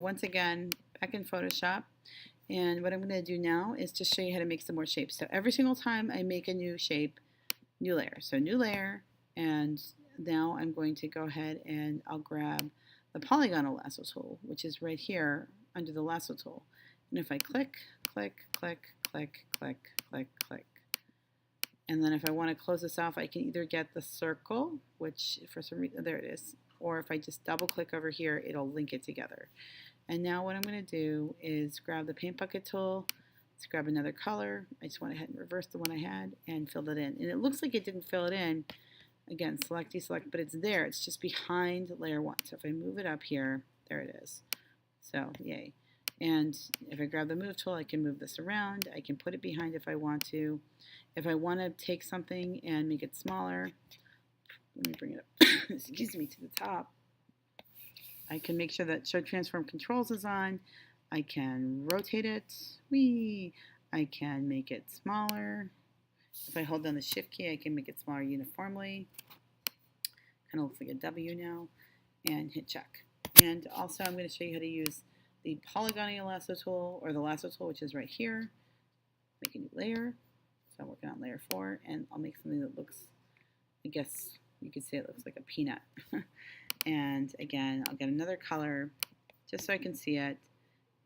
Once again, back in Photoshop. And what I'm going to do now is to show you how to make some more shapes. So every single time I make a new shape, new layer. So new layer, and now I'm going to go ahead and I'll grab the polygonal lasso tool, which is right here under the lasso tool. And if I click, click, click, click, click, click, click, and then if I want to close this off, I can either get the circle, which for some reason, there it is, or if I just double click over here, it'll link it together. And now what I'm going to do is grab the paint bucket tool. Let's grab another color. I just went ahead and reversed the one I had and filled it in. And it looks like it didn't fill it in. Again, select, deselect, but it's there. It's just behind layer 1. So if I move it up here, there it is. So yay. And if I grab the move tool, I can move this around. I can put it behind if I want to. If I want to take something and make it smaller, let me bring it up, excuse me, to the top. I can make sure that Show Transform Controls is on. I can rotate it. Whee! I can make it smaller. If I hold down the Shift key, I can make it smaller uniformly. Kind of looks like a W now. And hit check. And also I'm going to show you how to use the polygonal lasso tool, or the lasso tool, which is right here. Make a new layer. So I'm working on layer 4, and I'll make something that looks, I guess you could say it looks like a peanut. And again, I'll get another color just so I can see it,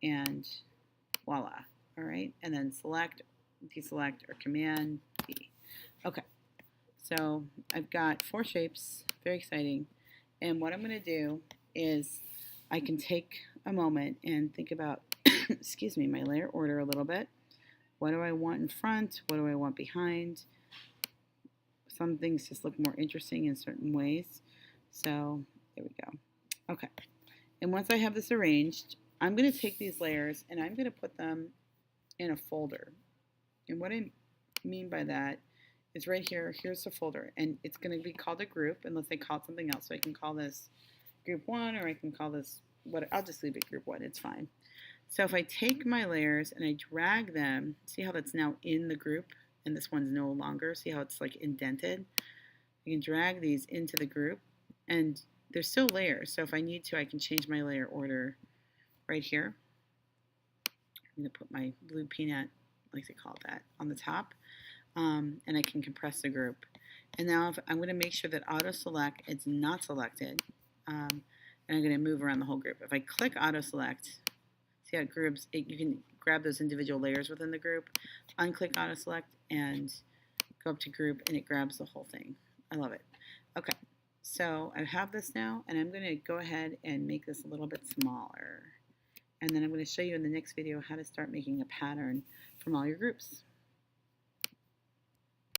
and voila. All right, and then select, deselect, or Command D. Okay, so I've got 4 shapes, very exciting. And what I'm going to do is I can take a moment and think about, excuse me, my layer order a little bit. What do I want in front? What do I want behind? Some things just look more interesting in certain ways. So there we go. Okay. And once I have this arranged, I'm going to take these layers and I'm going to put them in a folder. And what I mean by that is right here, here's the folder. And it's going to be called a group unless I call it something else. So I can call this group 1, or I can call this, I'll just leave it group 1. It's fine. So if I take my layers and I drag them, see how that's now in the group and this one's no longer? See how it's like indented? I can drag these into the group and they're still layers. So if I need to, I can change my layer order right here. I'm going to put my blue peanut, like they call that, on the top. And I can compress the group. And now if I'm going to make sure that auto select is not selected. And I'm going to move around the whole group. If I click auto select, see how it groups, you can grab those individual layers within the group, unclick auto select, and go up to group, and it grabs the whole thing. I love it. Okay, so I have this now, and I'm going to go ahead and make this a little bit smaller. And then I'm going to show you in the next video how to start making a pattern from all your groups.